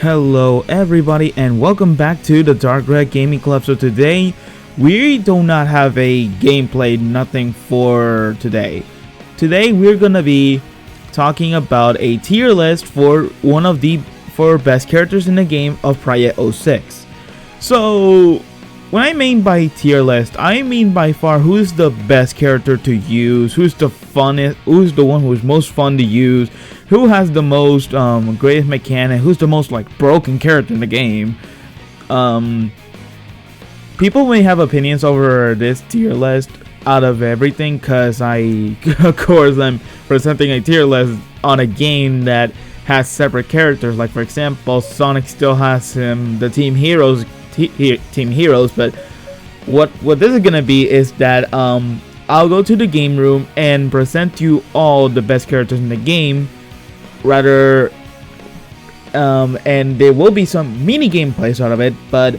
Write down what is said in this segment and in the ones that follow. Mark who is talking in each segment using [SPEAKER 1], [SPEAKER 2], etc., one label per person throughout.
[SPEAKER 1] Hello everybody and welcome back to the Dark Red Gaming Club. So today we do not have a gameplay, nothing for today. Today we're gonna be talking about a tier list for one of the best characters in the game of Project 06. So when I mean by tier list, I mean by far who's the best character to use, who's the funnest, who's the one who's most fun to use, who has the most greatest mechanic, who's the most like broken character in the game. People may have opinions over this tier list out of everything, because of course I'm presenting a tier list on a game that has separate characters. Like for example, Sonic still has the Team Heroes, but what this is gonna be is that I'll go to the game room and present you all the best characters in the game. And there will be some mini gameplays out of it, but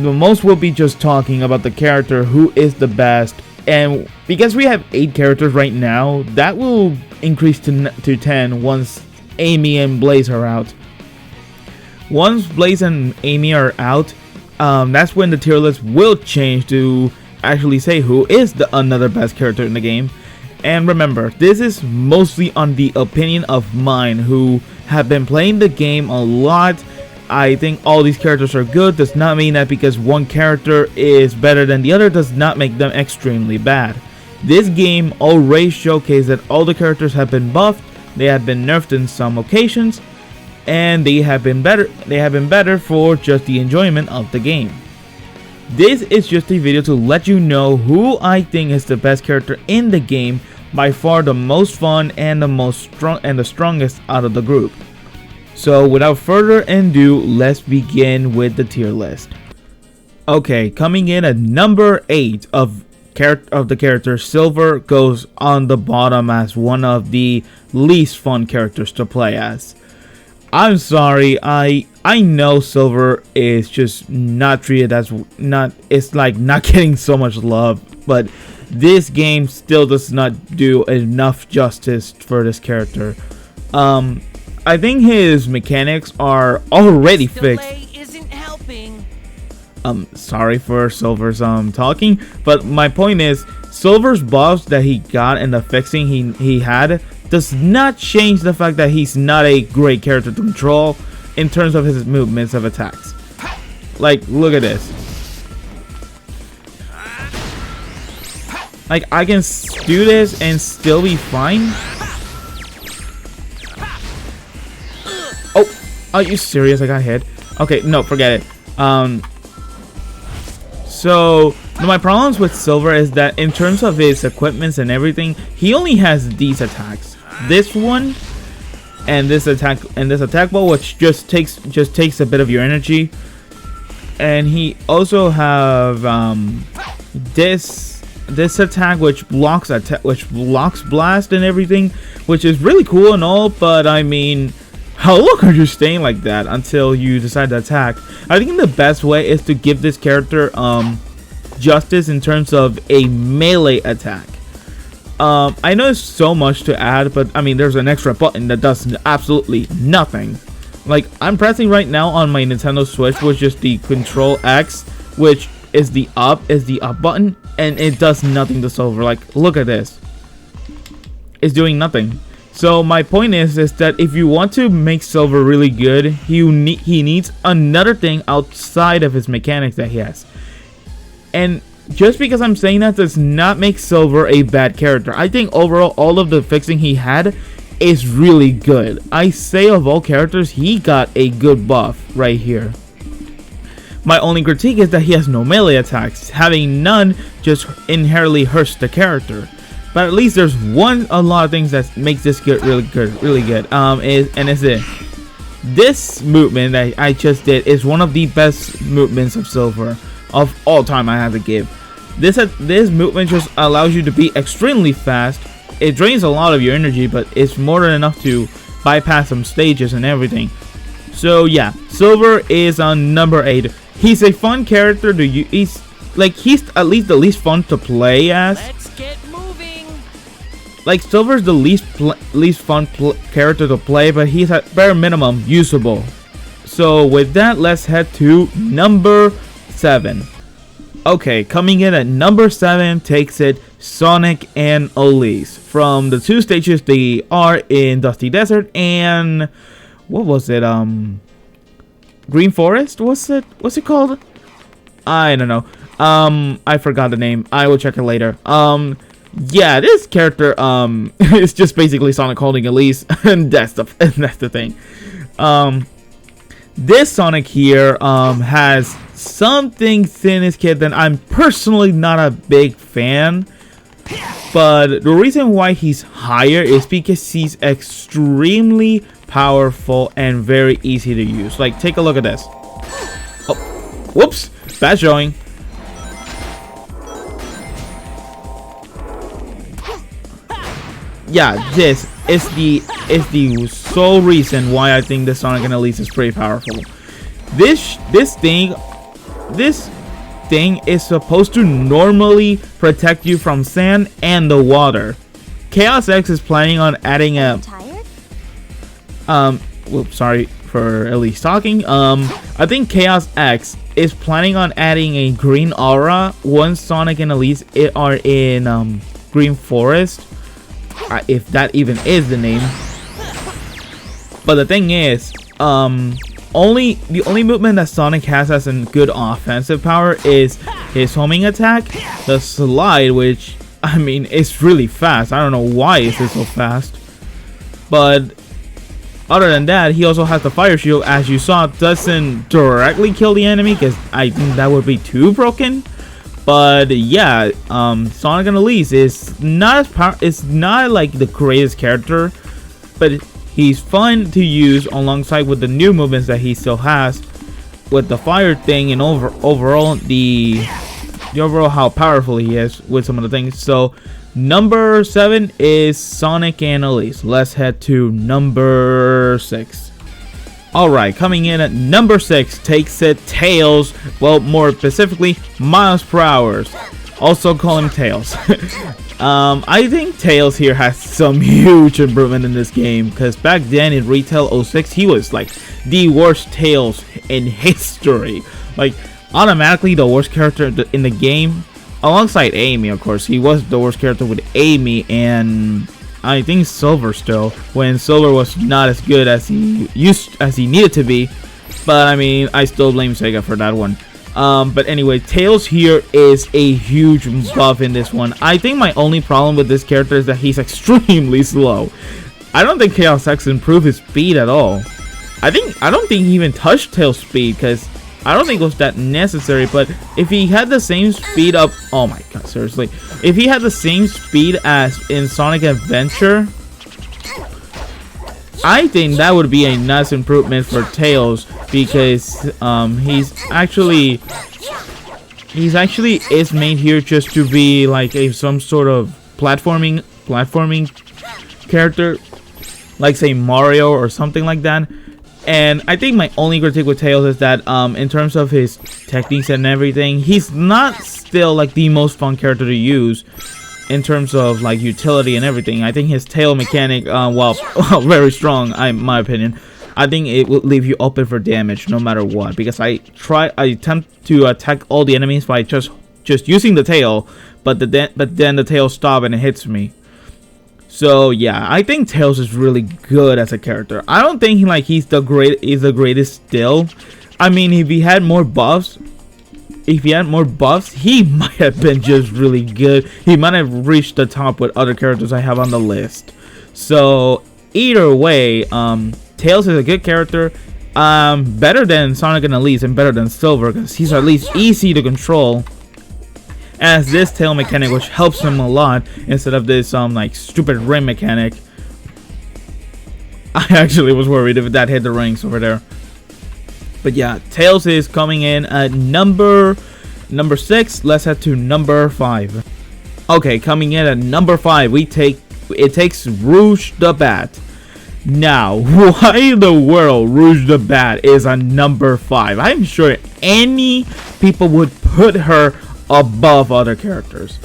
[SPEAKER 1] the most will be just talking about the character who is the best. And because we have 8 characters right now, that will increase to 10 once Amy and Blaze are out. Once Blaze and Amy are out, that's when the tier list will change to actually say who is another best character in the game. And remember, this is mostly on the opinion of mine, who have been playing the game a lot. I think all these characters are good. Does not mean that because one character is better than the other does not make them extremely bad. This game already showcased that all the characters have been buffed, they have been nerfed in some occasions, and they have been better. They have been better for just the enjoyment of the game. This is just a video to let you know who I think is the best character in the game, by far the most fun and the strongest out of the group. So without further ado, let's begin with the tier list. Okay, coming in at number 8 of the characters, Silver goes on the bottom as one of the least fun characters to play as. I'm sorry, I know Silver is just not treated as it's like not getting so much love, but this game still does not do enough justice for this character. I think his mechanics are already fixed.
[SPEAKER 2] Isn't helping.
[SPEAKER 1] Sorry for Silver's talking, but my point is Silver's buffs that he got and the fixing he had does not change the fact that he's not a great character to control in terms of his movements of attacks. Like, look at this. Like, I can do this and still be fine. Oh, are you serious? I got hit. Okay, no, forget it. So my problems with Silver is that in terms of his equipments and everything, he only has these attacks. This one and this attack ball, which just takes a bit of your energy. And he also have this attack which blocks blast and everything, which is really cool and all, but I mean, how long are you staying like that until you decide to attack? I think the best way is to give this character justice in terms of a melee attack. I know it's so much to add, but I mean, there's an extra button that does absolutely nothing. Like, I'm pressing right now on my Nintendo Switch, which is the Control X, which is the up button, and it does nothing to Silver. Like, look at this. It's doing nothing. So my point is that if you want to make Silver really good, he needs another thing outside of his mechanics that he has. And just because I'm saying that does not make Silver a bad character. I think overall all of the fixing he had is really good. I say of all characters, he got a good buff right here. My only critique is that he has no melee attacks. Having none just inherently hurts the character. But at least there's a lot of things that makes this really good. This movement that I just did is one of the best movements of Silver of all time. I have to give this movement just allows you to be extremely fast. It drains a lot of your energy, but it's more than enough to bypass some stages and everything. So yeah, Silver is on number 8. He's a fun character to use. He's at least the least fun to play as.
[SPEAKER 2] Let's get moving.
[SPEAKER 1] Like, Silver's the least fun character to play, but he's at bare minimum usable. So with that, let's head to number 7. Okay, coming in at number 7 takes it Sonic and Elise. From the 2 stages they are in Dusty Desert and what was it? Green Forest? What's it called? I don't know. I forgot the name. I will check it later. Yeah, this character is just basically Sonic holding Elise, and that's the thing. This Sonic here has something in his kit that I'm personally not a big fan. But the reason why he's higher is because he's extremely powerful and very easy to use. Like, take a look at this. Oh, whoops, bad showing. Yeah, this is the sole reason why I think the Sonic and Elise is pretty powerful. This thing is supposed to normally protect you from sand and the water. Chaos X is planning on adding a whoops, sorry for Elise talking. I think Chaos X is planning on adding a green aura once Sonic and Elise are in Green Forest. If that even is the name. But the thing is, the only movement that Sonic has as a good offensive power is his homing attack, the slide, which I mean is really fast. I don't know why it's so fast. But other than that, he also has the fire shield, as you saw. Doesn't directly kill the enemy because I think that would be too broken. But yeah, Sonic and Elise is not like the greatest character, but he's fun to use alongside with the new movements that he still has with the fire thing, and overall the overall how powerful he is with some of the things. So number 7 is Sonic and Elise. Let's head to number 6. Alright, coming in at number 6 takes it Tails. Well, more specifically, miles per hour. Also call him Tails. I think Tails here has some huge improvement in this game, because back then in Retail 06, he was like the worst Tails in history. Like, automatically the worst character in the game, alongside Amy, of course. He was the worst character with Amy and I think Silver still, when Silver was not as good as he needed to be. But I mean, I still blame Sega for that one. But anyway, Tails here is a huge buff in this one. I think my only problem with this character is that he's extremely slow. I don't think Chaos X improved his speed at all. I don't think he even touched Tails' speed, because I don't think it was that necessary. But if he had the same speed up, oh my god, seriously, if he had the same speed as in Sonic Adventure, I think that would be a nice improvement for Tails, because he's actually is made here just to be like some sort of platforming character, like say Mario or something like that. And I think my only critique with Tails is that in terms of his techniques and everything, he's not still like the most fun character to use in terms of like utility and everything. I think his tail mechanic, well, very strong, in my opinion. I think it will leave you open for damage no matter what, because I attempt to attack all the enemies by just using the tail, but then the tail stops and it hits me. So yeah, I think Tails is really good as a character. I don't think he's the greatest still. I mean, if he had more buffs, he might have been just really good. He might have reached the top with other characters I have on the list. So either way, Tails is a good character. Better than Sonic and Elise and better than Silver, because he's at least easy to control. As this tail mechanic, which helps him a lot instead of this like stupid ring mechanic. I actually was worried if that hit the rings over there. But yeah, Tails is coming in at number 6. Let's head to number 5. Okay, coming in at number 5, it takes Rouge the Bat. Now, why in the world Rouge the Bat is a number 5? I'm sure any people would put her above other characters.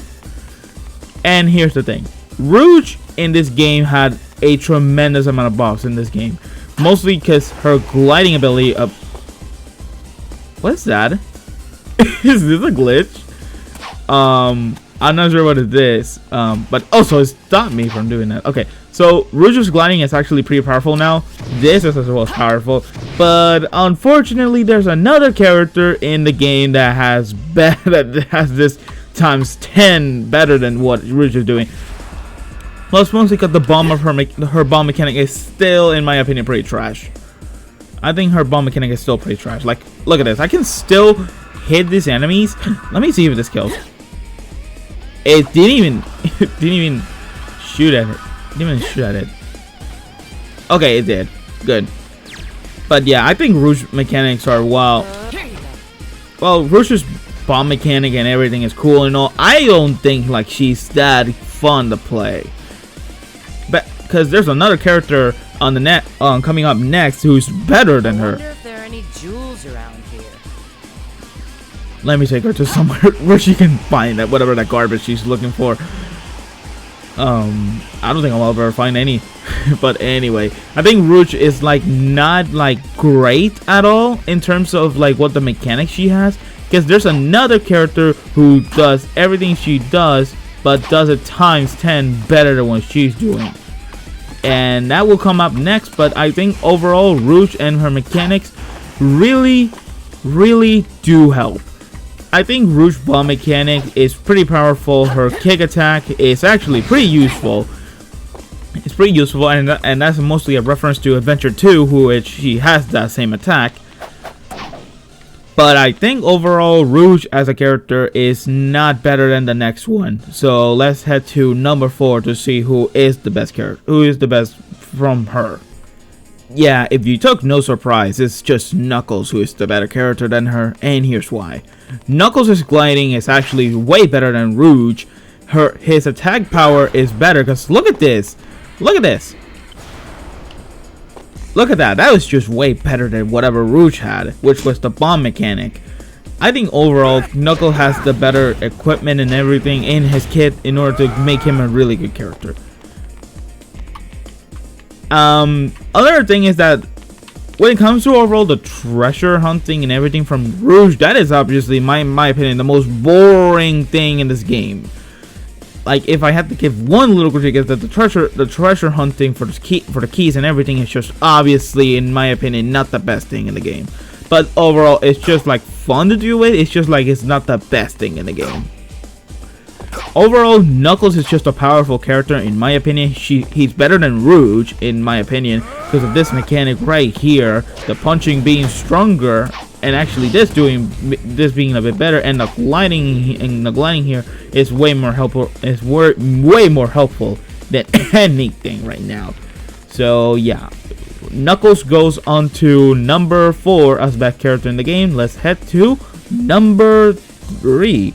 [SPEAKER 1] And here's the thing, Rouge in this game had a tremendous amount of buffs in this game. mostly because her gliding ability. What's that? Is this a glitch? I'm not sure what it is. But also it stopped me from doing that. Okay, so Rouge's gliding is actually pretty powerful now. This is as well as powerful, but unfortunately, there's another character in the game that has this times 10 better than what Rouge is doing. Plus, mostly because the bomb of her bomb mechanic is still, in my opinion, pretty trash. I think her bomb mechanic is still pretty trash. Like, look at this. I can still hit these enemies. Let me see if this kills. It didn't even shoot at it. Didn't even shoot at it. Okay, it did. Good. But yeah, I think Rouge mechanics are well, Rouge's bomb mechanic and everything is cool and all. I don't think like she's that fun to play. But because there's another character on the net coming up next who's better than her.
[SPEAKER 2] I wonder if there are any jewels around here.
[SPEAKER 1] Let me take her to somewhere where she can find that whatever that garbage she's looking for. I don't think I'll ever find any. But anyway, I think Rouge is like not like great at all in terms of like what the mechanics she has, because there's another character who does everything she does but does it times 10 better than what she's doing, and that will come up next. But I think overall Rouge and her mechanics really do help. I think Rouge bomb mechanic is pretty powerful. Her kick attack is actually pretty useful. It's pretty useful, and that's mostly a reference to Adventure 2, which she has that same attack. But I think overall Rouge as a character is not better than the next one. So let's head to number 4 to see who is the best character, who is the best from her. Yeah, if you took no surprise, it's just Knuckles who is the better character than her, and here's why. Knuckles' gliding is actually way better than Rouge. His attack power is better, because look at this. Look at this. Look at that. That was just way better than whatever Rouge had, which was the bomb mechanic. I think overall, Knuckles has the better equipment and everything in his kit in order to make him a really good character. Other thing is that when it comes to overall the treasure hunting and everything from Rouge, that is obviously, my opinion, the most boring thing in this game. Like, if I had to give one little critique, is that the treasure hunting for the keys and everything is just obviously, in my opinion, not the best thing in the game. But overall, it's just like fun to do with. It's just like it's not the best thing in the game. Overall, Knuckles is just a powerful character in my opinion. He's better than Rouge in my opinion because of this mechanic right here, the punching being stronger, and actually this being a bit better, and the gliding here is way more helpful. Is way more helpful than anything right now. So yeah, Knuckles goes on to number 4 as best character in the game. Let's head to number 3.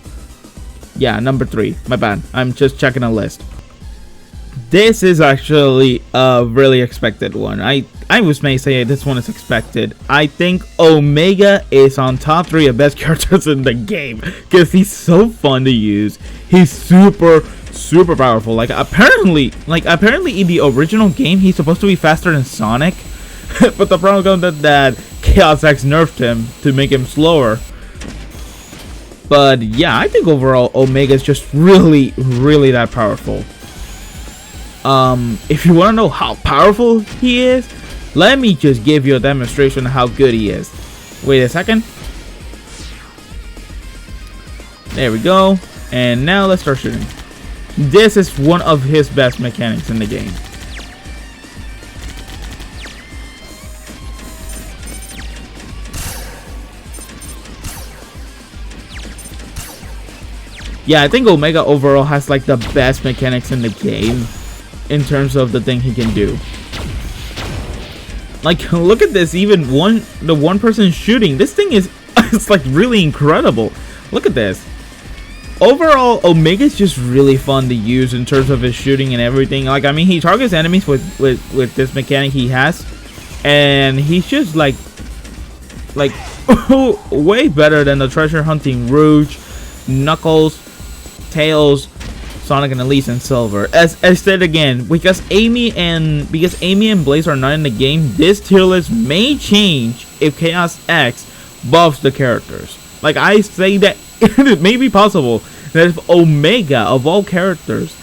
[SPEAKER 1] Yeah, number 3. My bad. I'm just checking a list. This is actually a really expected one. I may say this one is expected. I think Omega is on top 3 of best characters in the game because he's so fun to use. He's super powerful. Like apparently in the original game he's supposed to be faster than Sonic, but the problem is that Chaos X nerfed him to make him slower. But yeah, I think overall Omega is just really that powerful. If you want to know how powerful he is, let me just give you a demonstration of how good he is. Wait a second. There we go. And now let's start shooting. This is one of his best mechanics in the game. Yeah, I think Omega overall has like the best mechanics in the game in terms of the thing he can do. Like, look at this. Even the one person shooting, this thing is it's like really incredible. Look at this. Overall, Omega is just really fun to use in terms of his shooting and everything. Like, I mean, he targets enemies with this mechanic he has, and he's just like way better than the treasure hunting Rouge, Knuckles, Tails, Sonic and Elise and Silver. As I said again, because Amy and Blaze are not in the game, this tier list may change if Chaos X buffs the characters. Like I say that it may be possible that if Omega of all characters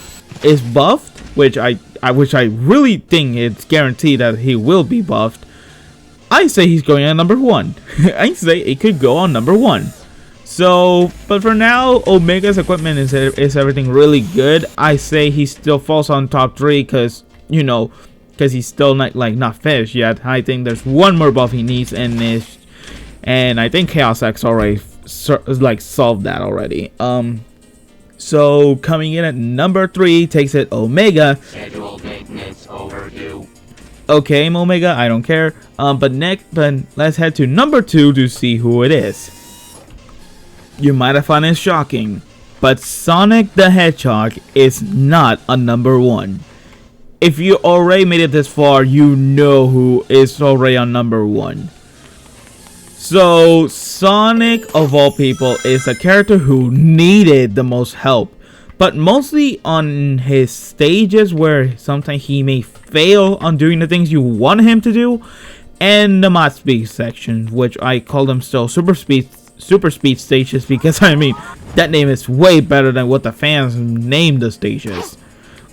[SPEAKER 1] is buffed, which I really think it's guaranteed that he will be buffed, I say he's going on number 1. I say it could go on number 1. So, but for now, Omega's equipment is everything really good. I say he still falls on top 3 because, you know, because he's still not finished yet. I think there's one more buff he needs, and I think Chaos X already solved that already. So coming in at number 3 takes it Omega.
[SPEAKER 3] Scheduled maintenance overdue.
[SPEAKER 1] Okay, Omega, I don't care. But let's head to number 2 to see who it is. You might have found it shocking, but Sonic the Hedgehog is not a number 1. If you already made it this far, you know who is already on number 1. So Sonic, of all people, is a character who needed the most help, but mostly on his stages where sometimes he may fail on doing the things you want him to do, and the mod speed section, which I call them still super speed stages, because I mean that name is way better than what the fans named the stages.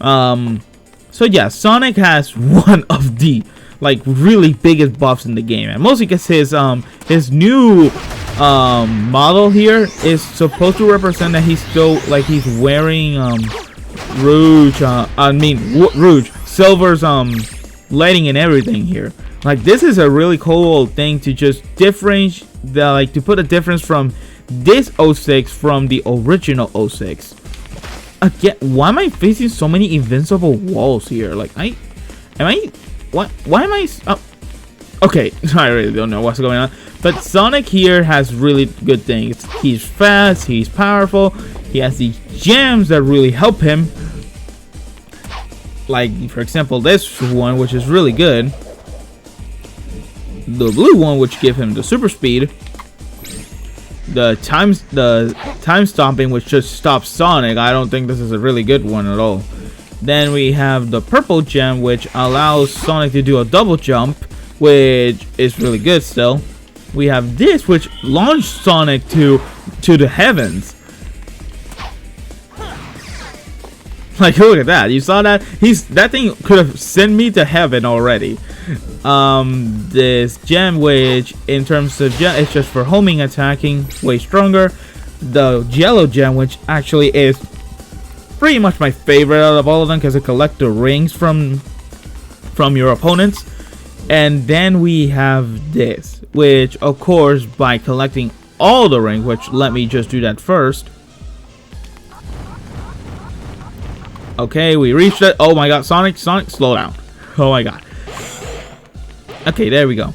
[SPEAKER 1] So yeah, Sonic has one of the really biggest buffs in the game, and mostly because his new model here is supposed to represent that he's still he's wearing rouge, rouge, Silver's lighting and everything here. Like, this is a really cool thing to just differentiate to put a difference from this 06 from the original 06. Again, why am I facing so many invincible walls here? Why am I okay, I really don't know what's going on. But Sonic here has really good things. He's fast, he's powerful, he has these gems that really help him. Like, for example, this one, which is really good. The blue one, which give him the super speed. The time stopping, which just stops Sonic. I don't think this is a really good one at all. Then we have the purple gem, which allows Sonic to do a double jump, which is really good still. We have this, which launched Sonic to the heavens. Like, look at that. You saw that? That thing could have sent me to heaven already. This gem, which in terms of gem, it's just for homing, attacking, way stronger. The yellow gem, which actually is pretty much my favorite out of all of them, because it collects the rings from your opponents. And then we have this, which of course, by collecting all the rings, which let me just do that first. Okay, we reached it. Oh my god, Sonic, slow down. Oh my god. Okay, there we go.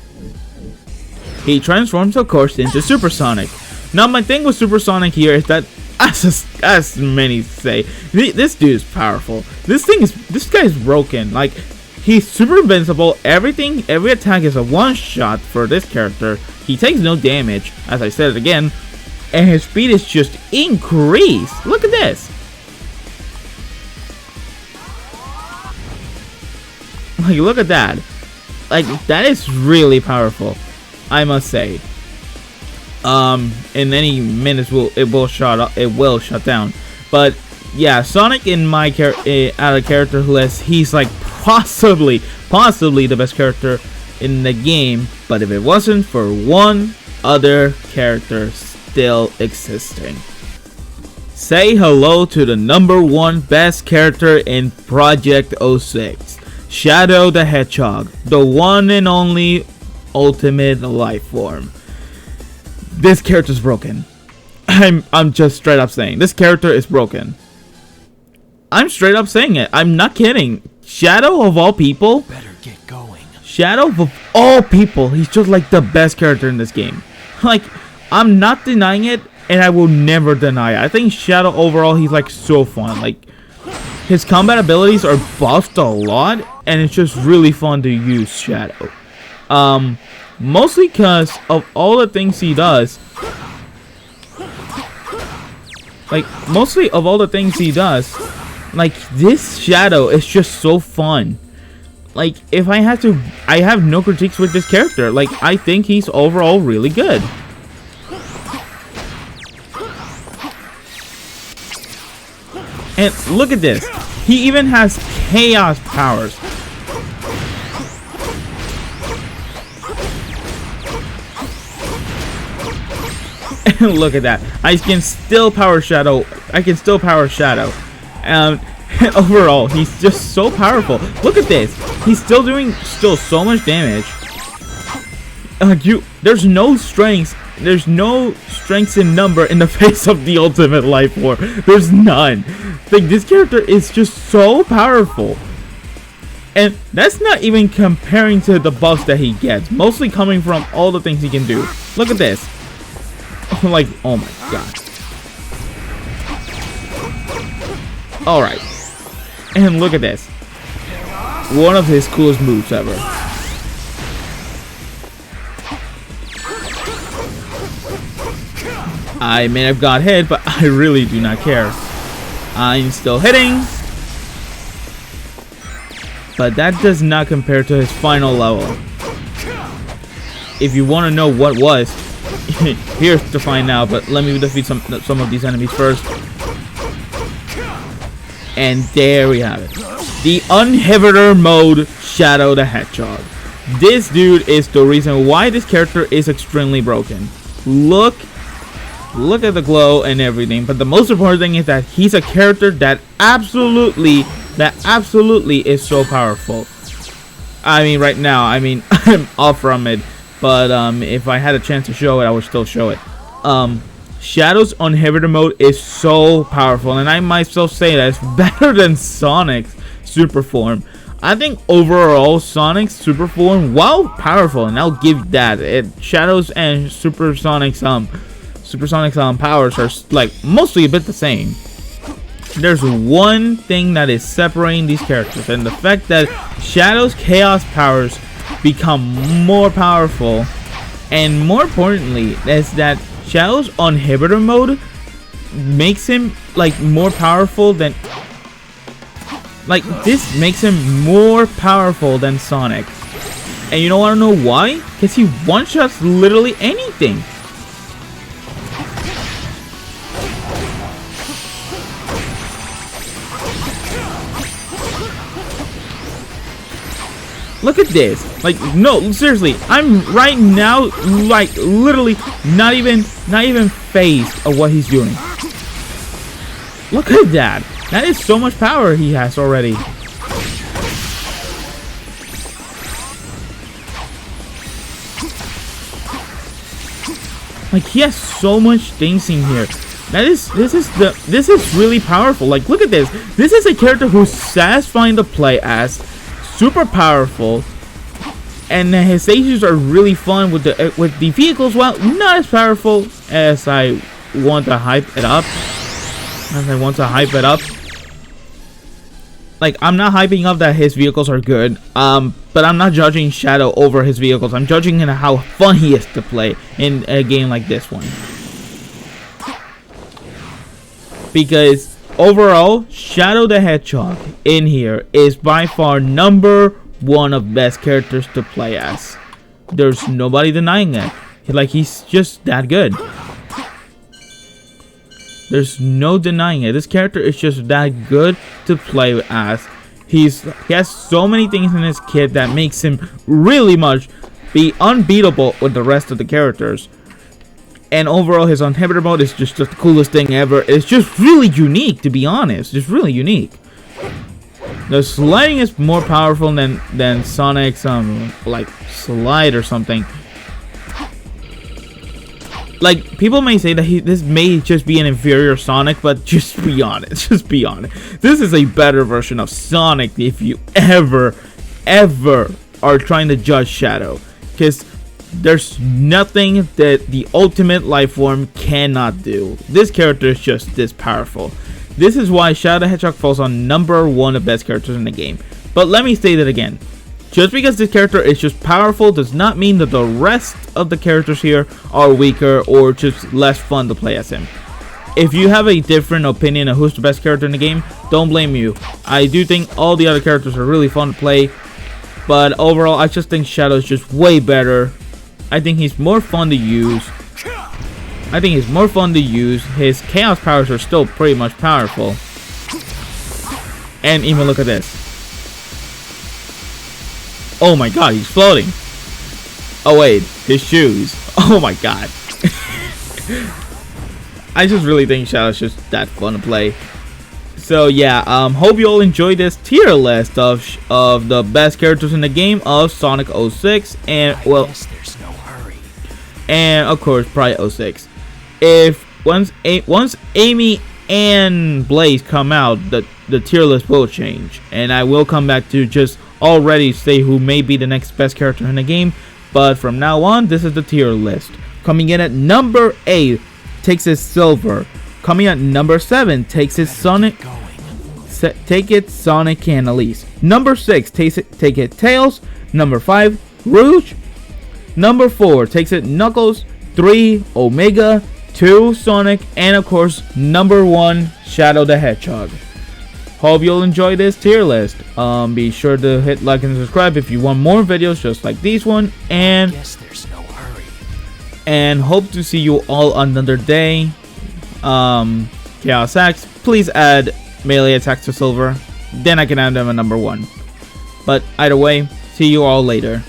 [SPEAKER 1] He transforms, of course, into Super Sonic. Now, my thing with Super Sonic here is that, as many say, this dude is powerful. This guy is broken. Like, he's super invincible. Every attack is a one-shot for this character. He takes no damage, as I said it again, and his speed is just increased. Look at this. Like, look at that. Like, that is really powerful, I must say. In any minutes it will shut down. But yeah, Sonic in my out of character list, he's like possibly the best character in the game. But if it wasn't for one other character still existing, say hello to the #1 best character in Project 06. Shadow the Hedgehog, the one and only ultimate life form. This character's broken. I'm just straight up saying this character is broken. I'm straight up saying it. I'm not kidding. Shadow of all people.
[SPEAKER 3] Better get going.
[SPEAKER 1] Shadow of all people. He's just like the best character in this game. Like, I'm not denying it, and I will never deny it. I think Shadow overall, he's like so fun. Like, his combat abilities are buffed a lot, and it's just really fun to use Shadow. Mostly because of all the things he does. Like, mostly of all the things he does, Like, this Shadow is just so fun. Like, if I had to, I have no critiques with this character. Like, I think he's overall really good. And look at this. He even has chaos powers. And look at that. I can still power Shadow. Overall, he's just so powerful. Look at this. He's still doing so much damage. There's no strengths. There's no strengths in number in the face of the ultimate life form. There's none. Like, this character is just so powerful. And that's not even comparing to the buffs that he gets. Mostly coming from all the things he can do. Look at this. Like, oh my god. Alright. And look at this. One of his coolest moves ever. I may have got hit, but I really do not care. I'm still hitting. But that does not compare to his final level. If you want to know what was, here's to find out. But let me defeat some of these enemies first. And there we have it. The Uninhibitor mode Shadow the Hedgehog. This dude is the reason why this character is extremely broken. Look at the glow and everything, but the most important thing is that he's a character that absolutely is so powerful. I mean, right now, I'm off from it, but if I had a chance to show it, I would still show it. Shadow's Uninhibitor mode is so powerful, and I myself say that it's better than Sonic's super form. I think overall Sonic's super form, while powerful, and I'll give that, Shadow's and Supersonic's powers are like mostly a bit the same. There's one thing that is separating these characters, and the fact that Shadow's chaos powers become more powerful, and more importantly is that Shadow's Uninhibitor mode makes him like more powerful than, like, this makes him more powerful than Sonic. And you don't want to know why? Because he one-shots literally anything. Look at this. Like, no, seriously, I'm right now like literally not even phased of what he's doing. Look at that. That is so much power he has already. Like, he has so much things in here. This is really powerful. Like, look at this. This is a character who's satisfying to play as, super powerful, and his stages are really fun with the vehicles. Well, not as powerful as I want to hype it up. Like, I'm not hyping up that his vehicles are good, but I'm not judging Shadow over his vehicles. I'm judging him how fun he is to play in a game like this one. Because overall, Shadow the Hedgehog in here is by far #1 of best characters to play as. There's nobody denying that. Like, he's just that good. There's no denying it. This character is just that good to play as. He has so many things in his kit that makes him really much be unbeatable with the rest of the characters. And overall, his Uninhibitor mode is just the coolest thing ever. It's just really unique, to be honest. Just really unique. The sliding is more powerful than Sonic's like slide or something. Like, people may say that this may just be an inferior Sonic, but just be honest. Just be honest. This is a better version of Sonic if you ever are trying to judge Shadow. Because there's nothing that the ultimate life form cannot do. This character is just this powerful. This is why Shadow the Hedgehog falls on #1 of best characters in the game. But let me state it again. Just because this character is just powerful does not mean that the rest of the characters here are weaker or just less fun to play as him. if you have a different opinion of who's the best character in the game, don't blame you. I do think all the other characters are really fun to play, but overall, I just think Shadow is just way better. I think he's more fun to use. His chaos powers are still pretty much powerful. And even look at this. Oh my god, he's floating. Oh wait, his shoes. Oh my god. I just really think Shadow's just that fun to play. So yeah, hope you all enjoyed this tier list of the best characters in the game of Sonic 06, and well,
[SPEAKER 3] There's no hurry.
[SPEAKER 1] and of course probably 06. If once Amy and Blaze come out, the tier list will change, and I will come back to just already say who may be the next best character in the game. But from now on, this is the tier list. Coming in at number 8, takes it Silver. Coming at number 7, takes it Sonic. Take it Sonic and Elise. Number 6, take it Tails. Number 5, Rouge. Number 4, takes it Knuckles. 3, Omega. 2, Sonic, and of course number 1, Shadow the Hedgehog. Hope you'll enjoy this tier list. Be sure to hit like and subscribe if you want more videos just like these one, and
[SPEAKER 3] There's no hurry.
[SPEAKER 1] and hope to see you all another day. Chaos Axe, please add melee attacks to Silver, then I can add them at number 1. But either way, see you all later.